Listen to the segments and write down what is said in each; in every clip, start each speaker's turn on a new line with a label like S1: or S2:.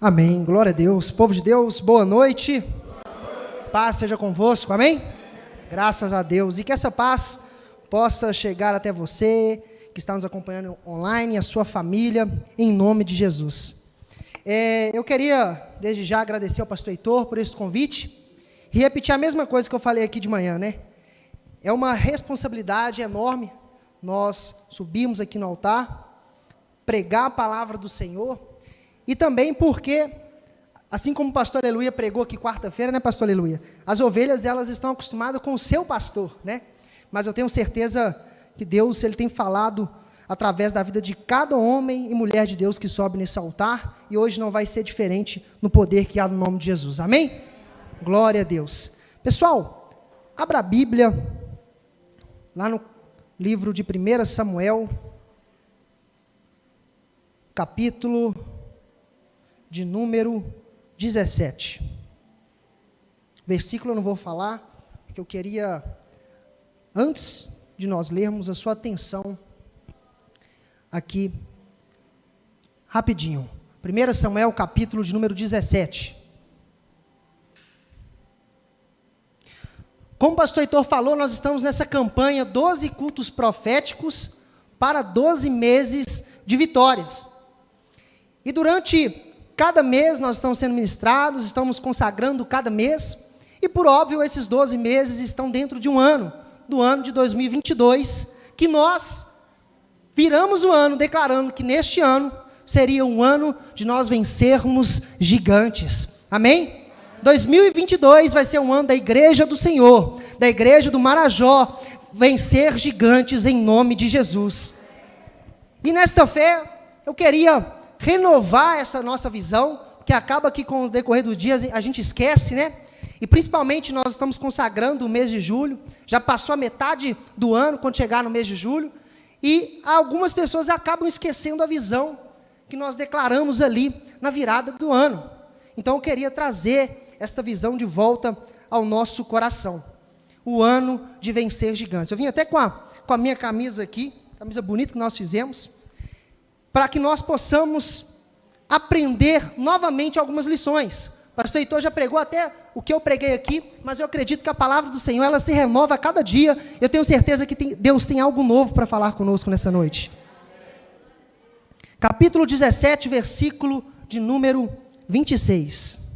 S1: Amém, glória a Deus. Povo de Deus, boa noite. Paz seja convosco, amém? Graças a Deus. E que essa paz possa chegar até você, que está nos acompanhando online, a sua família, em nome de Jesus. Eu queria, desde já, agradecer ao pastor Heitor por esse convite e repetir a mesma coisa que eu falei aqui de manhã, né? É uma responsabilidade enorme nós subirmos aqui no altar, pregar a palavra do Senhor, e também porque, assim como o pastor Aleluia pregou aqui quarta-feira, né, pastor Aleluia? As ovelhas, elas estão acostumadas com o seu pastor, né? Mas eu tenho certeza que Deus, Ele tem falado através da vida de cada homem e mulher de Deus que sobe nesse altar, e hoje não vai ser diferente no poder que há no nome de Jesus, amém? Glória a Deus. Pessoal, abra a Bíblia, lá no livro de 1 Samuel, capítulo de número 17. Versículo eu não vou falar, porque eu queria, antes de nós lermos, a sua atenção aqui, rapidinho. 1 Samuel, capítulo de número 17. Como o pastor Heitor falou, nós estamos nessa campanha 12 cultos proféticos para 12 meses de vitórias. E durante cada mês nós estamos sendo ministrados, estamos consagrando cada mês, e por óbvio esses 12 meses estão dentro de um ano, do ano de 2022, que nós viramos o ano declarando que neste ano seria um ano de nós vencermos gigantes, amém? 2022 vai ser um ano da igreja do Senhor, da igreja do Marajó, vencer gigantes em nome de Jesus. E nesta fé, eu queria renovar essa nossa visão, que acaba que com o decorrer do dia a gente esquece, né? E principalmente nós estamos consagrando o mês de julho, já passou a metade do ano quando chegar no mês de julho, e algumas pessoas acabam esquecendo a visão que nós declaramos ali na virada do ano. Então eu queria trazer esta visão de volta ao nosso coração, o ano de vencer gigantes. Eu vim até com a minha camisa aqui, camisa bonita que nós fizemos, para que nós possamos aprender novamente algumas lições. O pastor Heitor já pregou até o que eu preguei aqui, mas eu acredito que a palavra do Senhor, ela se renova a cada dia. Eu tenho certeza que Deus tem algo novo para falar conosco nessa noite. Capítulo 17, versículo de número 26.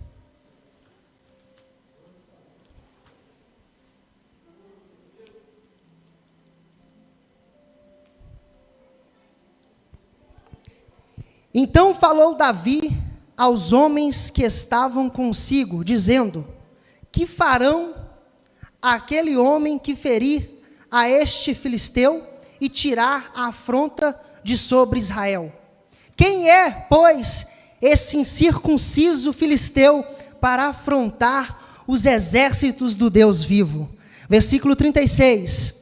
S1: Então falou Davi aos homens que estavam consigo, dizendo: que farão aquele homem que ferir a este filisteu e tirar a afronta de sobre Israel? Quem é, pois, esse incircunciso filisteu para afrontar os exércitos do Deus vivo? Versículo 36.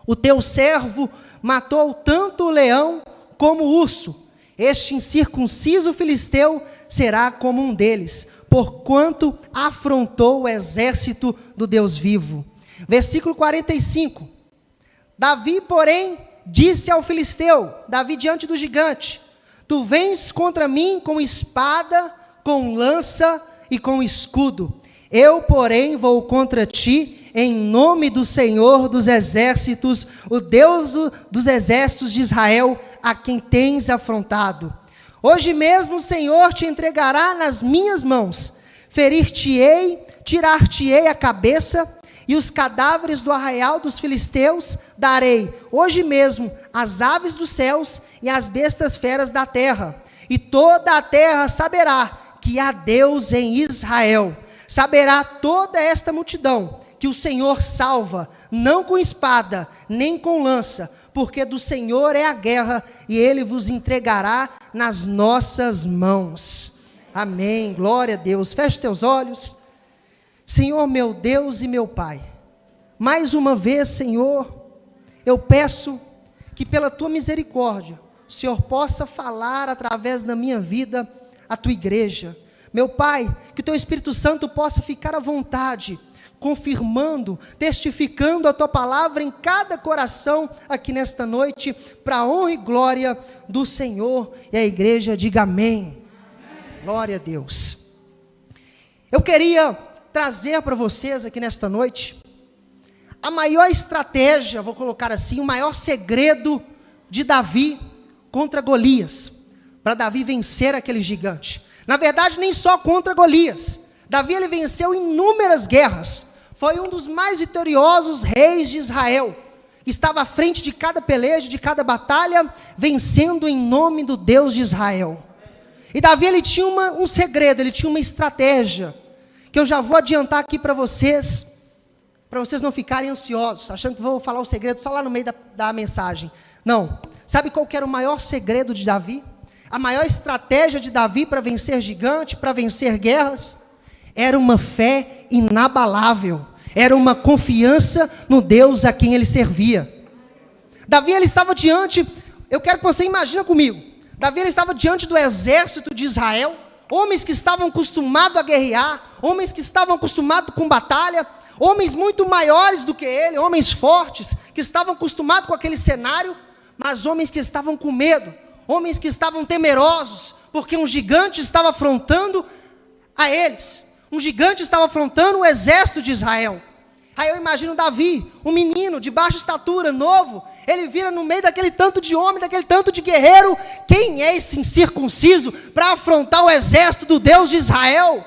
S1: O teu servo matou tanto o leão como o urso. Este incircunciso filisteu será como um deles, porquanto afrontou o exército do Deus vivo. Versículo 45. Davi, porém, disse ao filisteu, Davi diante do gigante: tu vens contra mim com espada, com lança e com escudo. Eu, porém, vou contra ti em nome do Senhor dos exércitos, o Deus dos exércitos de Israel, a quem tens afrontado. Hoje mesmo o Senhor te entregará nas minhas mãos, ferir-te-ei, tirar-te-ei a cabeça, e os cadáveres do arraial dos filisteus darei, hoje mesmo, às aves dos céus e às bestas feras da terra, e toda a terra saberá que há Deus em Israel. Saberá toda esta multidão que o Senhor salva, não com espada, nem com lança, porque do Senhor é a guerra, e Ele vos entregará nas nossas mãos. Amém, glória a Deus. Feche teus olhos. Senhor meu Deus e meu Pai, mais uma vez, Senhor, eu peço que pela Tua misericórdia, o Senhor possa falar através da minha vida a Tua igreja. Meu Pai, que Teu Espírito Santo possa ficar à vontade, confirmando, testificando a Tua palavra em cada coração aqui nesta noite, para a honra e glória do Senhor. E a igreja diga amém. Glória a Deus. Eu queria trazer para vocês aqui nesta noite a maior estratégia, vou colocar assim, o maior segredo de Davi contra Golias, para Davi vencer aquele gigante. Na verdade, nem só contra Golias. Davi, ele venceu inúmeras guerras. Foi um dos mais vitoriosos reis de Israel. Estava à frente de cada peleja, de cada batalha, vencendo em nome do Deus de Israel. E Davi, ele tinha um segredo, ele tinha uma estratégia, que eu já vou adiantar aqui para vocês não ficarem ansiosos, achando que vou falar o segredo só lá no meio da mensagem. Não. Sabe qual que era o maior segredo de Davi? A maior estratégia de Davi para vencer gigante, para vencer guerras? Era uma fé inabalável. Era uma confiança no Deus a quem ele servia. Davi, ele estava diante, eu quero que você imagine comigo, Davi, ele estava diante do exército de Israel, homens que estavam acostumados a guerrear, homens que estavam acostumados com batalha, homens muito maiores do que ele, homens fortes, que estavam acostumados com aquele cenário, mas homens que estavam com medo, homens que estavam temerosos, porque um gigante estava afrontando a eles, um gigante estava afrontando o exército de Israel. Aí eu imagino Davi, um menino de baixa estatura, novo, ele vira no meio daquele tanto de homem, daquele tanto de guerreiro, quem é esse incircunciso para afrontar o exército do Deus de Israel?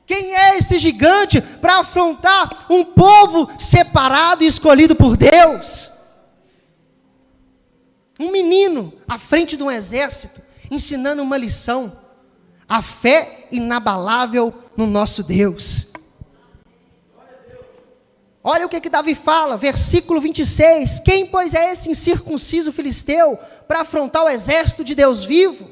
S1: Quem é esse gigante para afrontar um povo separado e escolhido por Deus? Um menino à frente de um exército, ensinando uma lição, a fé inabalável no nosso Deus. Olha o que Davi fala, versículo 26, quem pois é esse incircunciso filisteu para afrontar o exército de Deus vivo?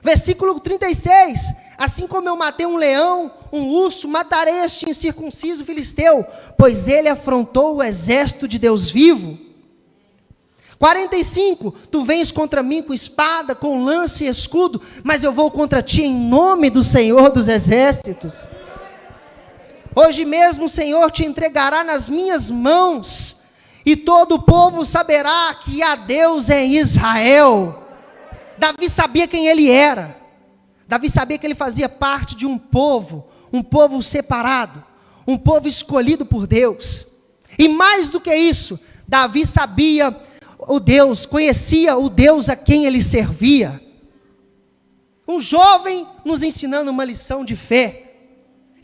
S1: Versículo 36, assim como eu matei um leão, um urso, matarei este incircunciso filisteu, pois ele afrontou o exército de Deus vivo. 45, tu vens contra mim com espada, com lança e escudo, mas eu vou contra ti em nome do Senhor dos exércitos. Hoje mesmo o Senhor te entregará nas minhas mãos, e todo o povo saberá que há Deus em Israel. Davi sabia quem ele era. Davi sabia que ele fazia parte de um povo separado, um povo escolhido por Deus. E mais do que isso, Davi sabia o Deus, conhecia o Deus a quem ele servia. Um jovem nos ensinando uma lição de fé.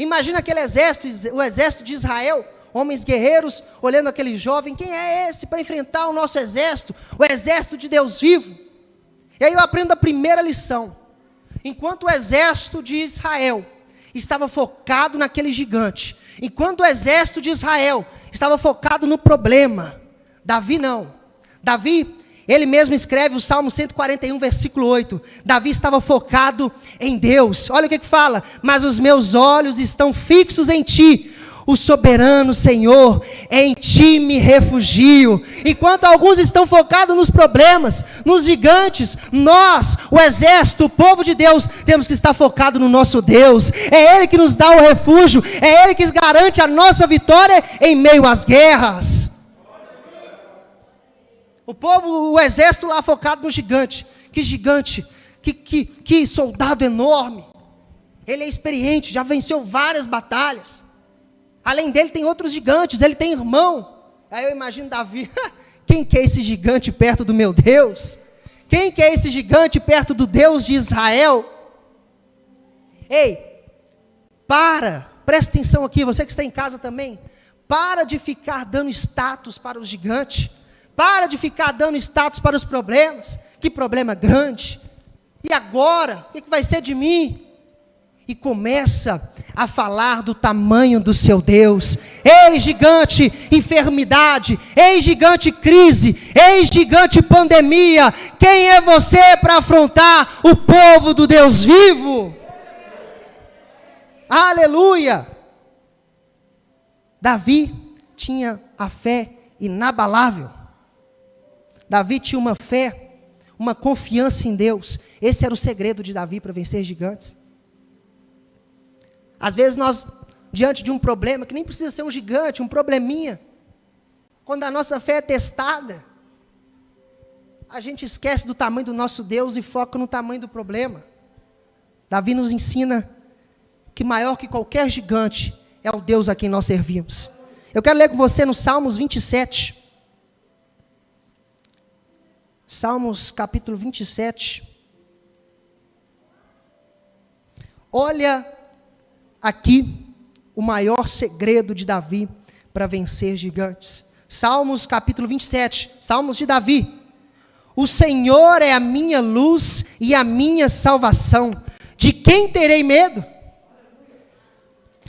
S1: Imagina aquele exército, o exército de Israel, homens guerreiros, olhando aquele jovem, quem é esse para enfrentar o nosso exército, o exército de Deus vivo? E aí eu aprendo a primeira lição. Enquanto o exército de Israel estava focado naquele gigante, enquanto o exército de Israel estava focado no problema, Davi não. Davi, ele mesmo escreve o Salmo 141, versículo 8. Davi estava focado em Deus. Olha o que fala. Mas os meus olhos estão fixos em ti. O soberano Senhor, em ti me refugio. Enquanto alguns estão focados nos problemas, nos gigantes, nós, o exército, o povo de Deus, temos que estar focado no nosso Deus. É Ele que nos dá o refúgio. É Ele que garante a nossa vitória em meio às guerras. O povo, o exército lá focado no gigante. Que gigante, que soldado enorme. Ele é experiente, já venceu várias batalhas. Além dele tem outros gigantes, ele tem irmão. Aí eu imagino Davi, quem que é esse gigante perto do meu Deus? Quem que é esse gigante perto do Deus de Israel? Ei, presta atenção aqui, você que está em casa também. Para de ficar dando status para o gigante. Para de ficar dando status para os problemas. Que problema grande. E agora? O que vai ser de mim? E começa a falar do tamanho do seu Deus. Ei, gigante enfermidade. Ei, gigante crise. Ei, gigante pandemia. Quem é você para afrontar o povo do Deus vivo? Aleluia. Davi tinha a fé inabalável. Davi tinha uma fé, uma confiança em Deus. Esse era o segredo de Davi para vencer gigantes. Às vezes nós, diante de um problema, que nem precisa ser um gigante, um probleminha, quando a nossa fé é testada, a gente esquece do tamanho do nosso Deus e foca no tamanho do problema. Davi nos ensina que maior que qualquer gigante é o Deus a quem nós servimos. Eu quero ler com você no Salmos 27. Salmos capítulo 27. Olha aqui o maior segredo de Davi para vencer gigantes. Salmos capítulo 27, Salmos de Davi. O Senhor é a minha luz e a minha salvação. De quem terei medo?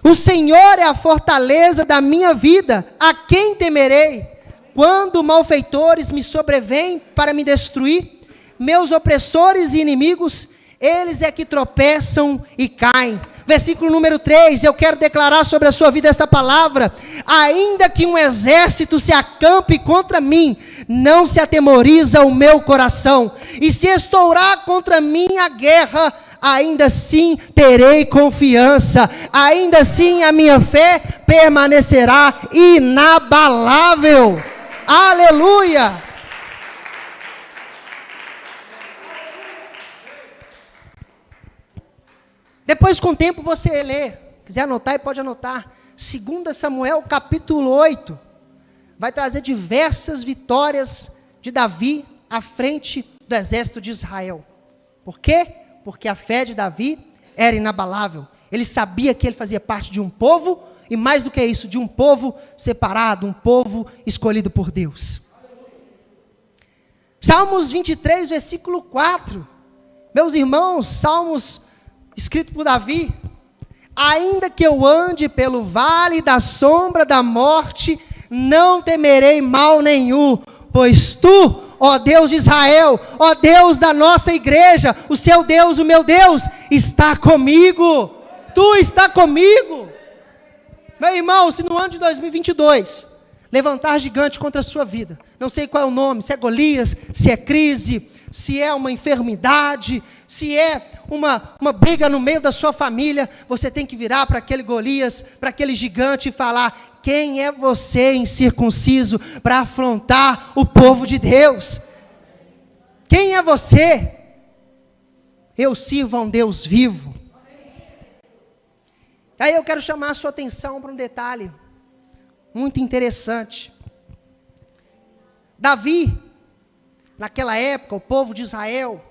S1: O Senhor é a fortaleza da minha vida. A quem temerei? Quando malfeitores me sobrevêm para me destruir, meus opressores e inimigos, eles é que tropeçam e caem. Versículo número 3, eu quero declarar sobre a sua vida esta palavra: ainda que um exército se acampe contra mim, não se atemoriza o meu coração, e se estourar contra mim a guerra, ainda assim terei confiança, ainda assim a minha fé permanecerá inabalável. Aleluia! Depois, com o tempo, você lê, quiser anotar, e pode anotar, 2 Samuel capítulo 8, vai trazer diversas vitórias de Davi à frente do exército de Israel. Por quê? Porque a fé de Davi era inabalável. Ele sabia que ele fazia parte de um povo, e mais do que isso, de um povo separado, um povo escolhido por Deus. Salmos 23, versículo 4. Meus irmãos, Salmos escrito por Davi: ainda que eu ande pelo vale da sombra da morte, não temerei mal nenhum, pois tu, ó Deus de Israel, ó Deus da nossa igreja, o seu Deus, o meu Deus, está comigo. Tu está comigo. Meu irmão, se no ano de 2022 levantar gigante contra a sua vida, não sei qual é o nome, se é Golias, se é crise, se é uma enfermidade, se é uma briga no meio da sua família, você tem que virar para aquele Golias, para aquele gigante e falar: quem é você, incircunciso, para afrontar o povo de Deus? Quem é você? Eu sirvo a um Deus vivo. Aí eu quero chamar a sua atenção para um detalhe muito interessante. Davi, naquela época, o povo de Israel,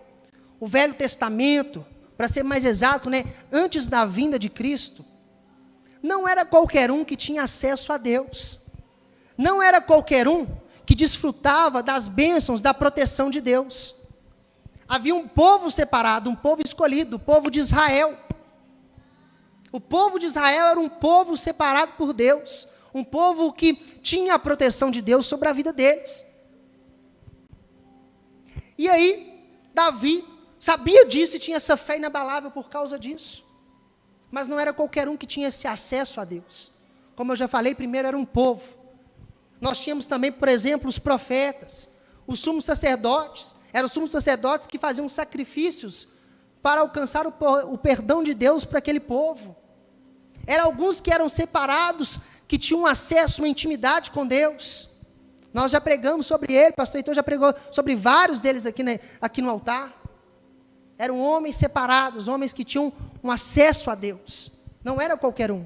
S1: o Velho Testamento, para ser mais exato, antes da vinda de Cristo, não era qualquer um que tinha acesso a Deus. Não era qualquer um que desfrutava das bênçãos, da proteção de Deus. Havia um povo separado, um povo escolhido, o povo de Israel. O povo de Israel era um povo separado por Deus, um povo que tinha a proteção de Deus sobre a vida deles. E aí, Davi sabia disso e tinha essa fé inabalável por causa disso. Mas não era qualquer um que tinha esse acesso a Deus. Como eu já falei, primeiro era um povo. Nós tínhamos também, por exemplo, os profetas, os sumos sacerdotes. Eram os sumos sacerdotes que faziam sacrifícios para alcançar o perdão de Deus para aquele povo. Eram alguns que eram separados, que tinham acesso, uma intimidade com Deus. Nós já pregamos sobre ele, pastor Heitor já pregou sobre vários deles aqui no altar. Eram homens separados, homens que tinham um acesso a Deus. Não era qualquer um.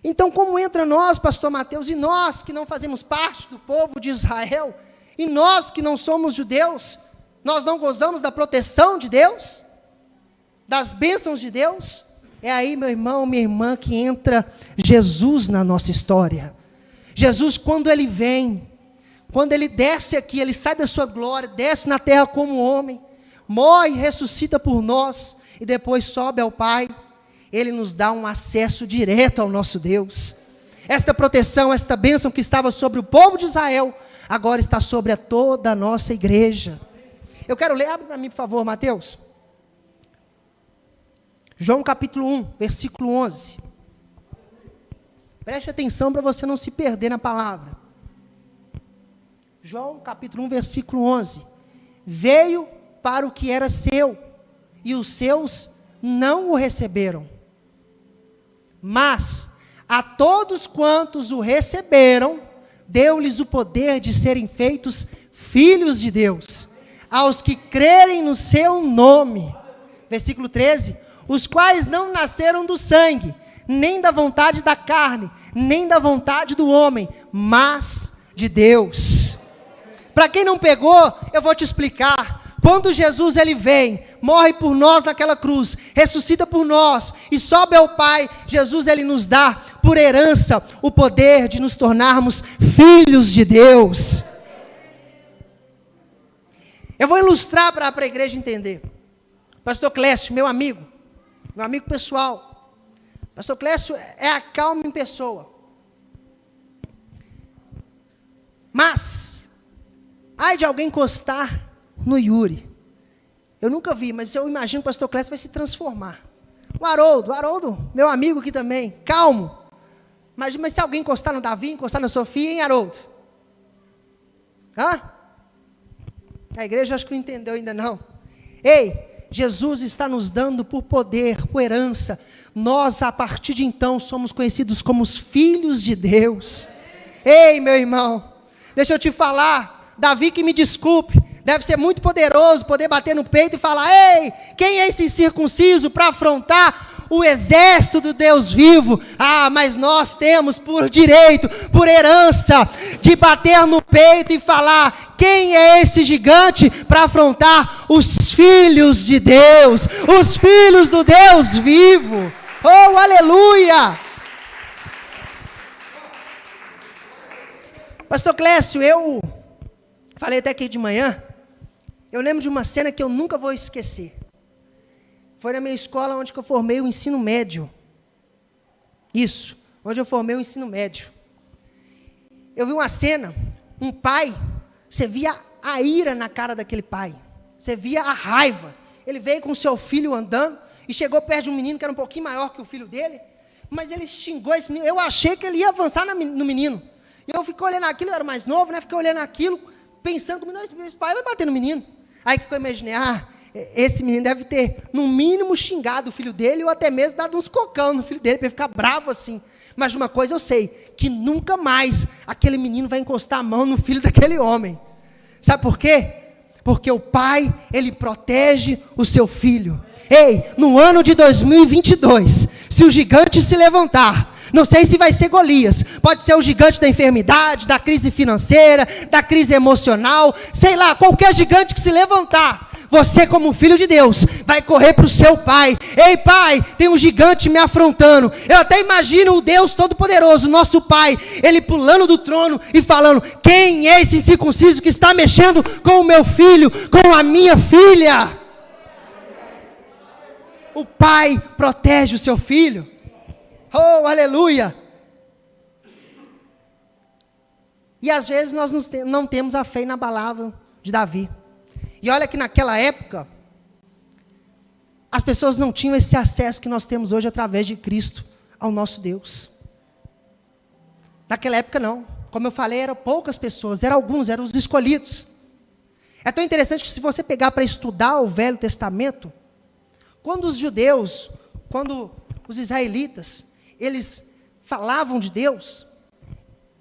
S1: Então, como entra nós, pastor Mateus, e nós que não fazemos parte do povo de Israel, e nós que não somos judeus, nós não gozamos da proteção de Deus, das bênçãos de Deus? É aí, meu irmão, minha irmã, que entra Jesus na nossa história. Jesus, quando ele vem, quando ele desce aqui, ele sai da sua glória, desce na terra como homem, morre e ressuscita por nós, e depois sobe ao Pai, ele nos dá um acesso direto ao nosso Deus. Esta proteção, esta bênção que estava sobre o povo de Israel, agora está sobre toda a nossa igreja. Eu quero ler, abre para mim, por favor, Mateus. João capítulo 1, versículo 11. Preste atenção para você não se perder na palavra. João capítulo 1, versículo 11. Veio para o que era seu, e os seus não o receberam. Mas a todos quantos o receberam, deu-lhes o poder de serem feitos filhos de Deus, aos que crerem no seu nome. versículo 13, os quais não nasceram do sangue, nem da vontade da carne, nem da vontade do homem, mas de Deus. Para quem não pegou, eu vou te explicar. Quando Jesus ele vem, morre por nós naquela cruz, ressuscita por nós e sobe ao Pai, Jesus ele nos dá por herança o poder de nos tornarmos filhos de Deus. Eu vou ilustrar para a igreja entender. Pastor Clécio, meu amigo pessoal. Pastor Clécio é a calma em pessoa. Mas, ai de alguém encostar no Yuri. Eu nunca vi, mas eu imagino que o pastor Clécio vai se transformar. O Haroldo, meu amigo aqui também, calmo. Mas se alguém encostar no Davi, encostar na Sofia, hein, Haroldo? Hã? A igreja acho que não entendeu ainda não. Ei, Jesus está nos dando por poder, por herança. Nós, a partir de então, somos conhecidos como os filhos de Deus. Ei, meu irmão, deixa eu te falar, Davi que me desculpe, deve ser muito poderoso poder bater no peito e falar, ei, quem é esse incircunciso para afrontar o exército do Deus vivo? Ah, mas nós temos por direito, por herança, de bater no peito e falar, quem é esse gigante para afrontar os filhos de Deus, os filhos do Deus vivo? Oh, aleluia! Pastor Clécio, eu falei até aqui de manhã, eu lembro de uma cena que eu nunca vou esquecer. Foi na minha escola onde eu formei o ensino médio. Isso, onde eu formei o ensino médio. Eu vi uma cena, um pai, você via a ira na cara daquele pai. Você via a raiva. Ele veio com o seu filho andando e chegou perto de um menino que era um pouquinho maior que o filho dele, mas ele xingou esse menino. Eu achei que ele ia avançar no menino. E eu fiquei olhando aquilo, eu era mais novo, né? Fiquei olhando aquilo, pensando comigo, esse pai vai bater no menino. Aí que eu imaginei, esse menino deve ter, no mínimo, xingado o filho dele, ou até mesmo dado uns cocão no filho dele, para ele ficar bravo assim. Mas de uma coisa eu sei, que nunca mais aquele menino vai encostar a mão no filho daquele homem. Sabe por quê? Porque o pai, ele protege o seu filho. Ei, no ano de 2022, se o gigante se levantar, não sei se vai ser Golias, pode ser o gigante da enfermidade, da crise financeira, da crise emocional, sei lá, qualquer gigante que se levantar, você como filho de Deus, vai correr para o seu pai. Ei pai, tem um gigante me afrontando. Eu até imagino o Deus Todo-Poderoso, nosso pai, ele pulando do trono e falando, quem é esse incircunciso que está mexendo com o meu filho, com a minha filha? O pai protege o seu filho. Oh, aleluia! E às vezes nós não temos a fé inabalável de Davi. E olha que naquela época, as pessoas não tinham esse acesso que nós temos hoje através de Cristo ao nosso Deus. Naquela época não. Como eu falei, eram poucas pessoas, eram alguns, eram os escolhidos. É tão interessante que se você pegar para estudar o Velho Testamento, quando os judeus, quando os israelitas, eles falavam de Deus,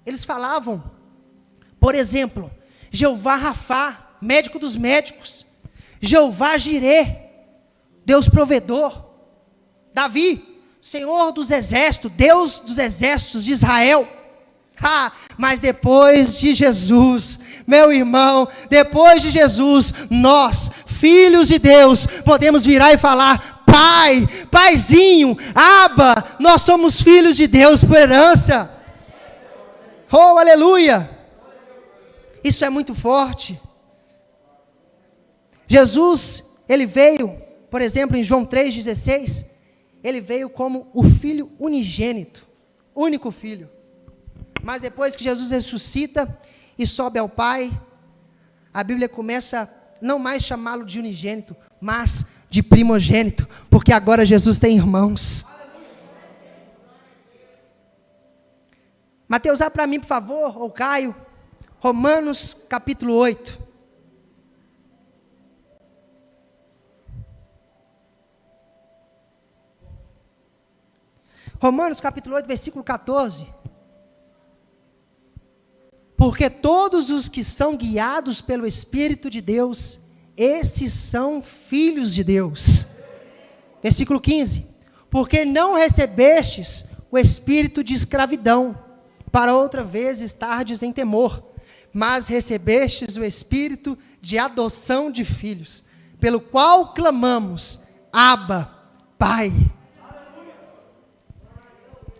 S1: eles falavam, por exemplo, Jeová Rafá, médico dos médicos, Jeová Jirê, Deus provedor, Davi, Senhor dos exércitos, Deus dos exércitos de Israel. Mas depois de Jesus, meu irmão, depois de Jesus, nós, filhos de Deus, podemos virar e falar, Pai, Paizinho, Abba, nós somos filhos de Deus por herança. Oh, aleluia! Isso é muito forte. Jesus, ele veio, por exemplo, em João 3,16, ele veio como o filho unigênito, único filho. Mas depois que Jesus ressuscita e sobe ao Pai, a Bíblia começa a não mais chamá-lo de unigênito, mas de primogênito, porque agora Jesus tem irmãos. Mateus, para mim, por favor, ou Caio, Romanos capítulo 8. Romanos capítulo 8, versículo 14. Porque todos os que são guiados pelo Espírito de Deus, esses são filhos de Deus. Versículo 15. Porque não recebestes o espírito de escravidão, para outra vez estardes em temor, mas recebestes o espírito de adoção de filhos, pelo qual clamamos, Abba, Pai.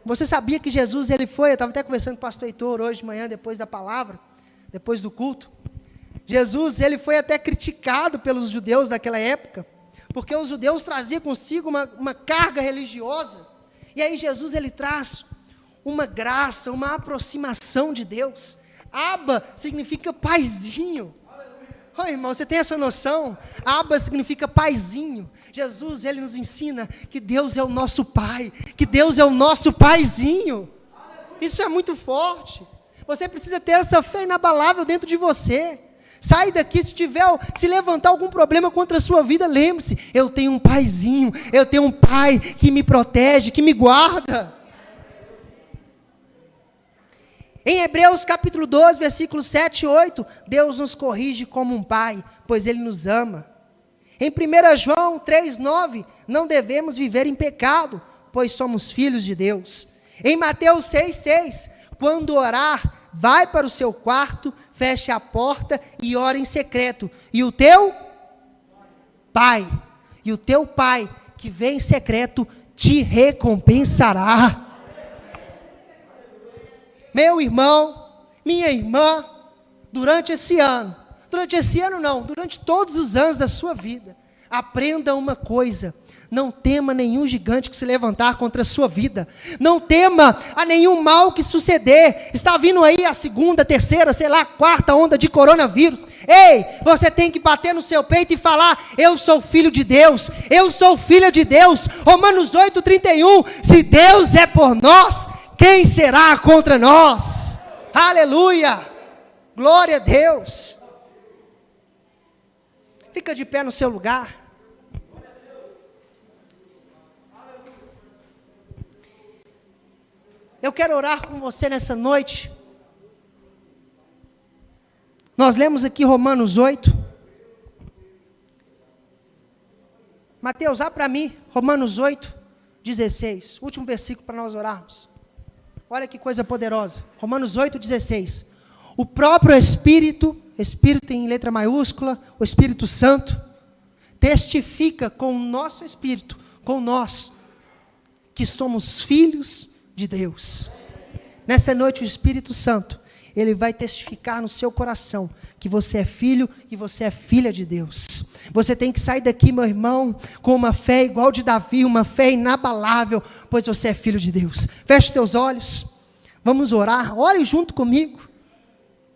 S1: Você sabia que Jesus, ele foi, eu estava até conversando com o pastor Heitor hoje de manhã, depois da palavra, depois do culto. Jesus, ele foi até criticado pelos judeus daquela época, porque os judeus traziam consigo uma carga religiosa, e aí Jesus, ele traz uma graça, uma aproximação de Deus. Abba significa paizinho. Oi, irmão, você tem essa noção? Abba significa paizinho. Jesus, ele nos ensina que Deus é o nosso pai, que Deus é o nosso paizinho. Isso é muito forte. Você precisa ter essa fé inabalável dentro de você. Sai daqui, se levantar algum problema contra a sua vida, lembre-se, eu tenho um paizinho, eu tenho um pai que me protege, que me guarda. Em Hebreus capítulo 12, versículos 7 e 8, Deus nos corrige como um pai, pois Ele nos ama. Em 1 João 3, 9, não devemos viver em pecado, pois somos filhos de Deus. Em Mateus 6, 6, quando orar, vai para o seu quarto, feche a porta e ora em secreto. E o teu pai, que vem em secreto, te recompensará. Meu irmão, minha irmã, durante todos os anos da sua vida, aprenda uma coisa: não tema nenhum gigante que se levantar contra a sua vida, não tema a nenhum mal que suceder. Está vindo aí a segunda, terceira, quarta onda de coronavírus. Ei, você tem que bater no seu peito e falar: eu sou filho de Deus, eu sou filha de Deus. Romanos 8, 31, se Deus é por nós, quem será contra nós? Aleluia, glória a Deus. Fica de pé no seu lugar. Eu quero orar com você nessa noite. Nós lemos aqui Romanos 8. Mateus, abre para mim, Romanos 8, 16. Último versículo para nós orarmos. Olha que coisa poderosa. Romanos 8, 16. O próprio Espírito em letra maiúscula, o Espírito Santo, testifica com o nosso Espírito, com nós, que somos filhos de Deus. Nessa noite o Espírito Santo, ele vai testificar no seu coração que você é filho e você é filha de Deus. Você tem que sair daqui, meu irmão, com uma fé igual de Davi, uma fé inabalável, pois você é filho de Deus. Feche teus olhos, vamos orar. Ore junto comigo,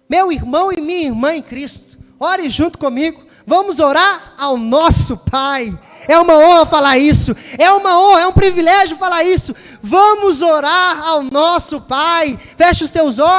S1: meu irmão e minha irmã em Cristo, ore junto comigo. Vamos orar ao nosso Pai. É uma honra falar isso, é uma honra, é um privilégio falar isso. Vamos orar ao nosso Pai. Feche os teus olhos.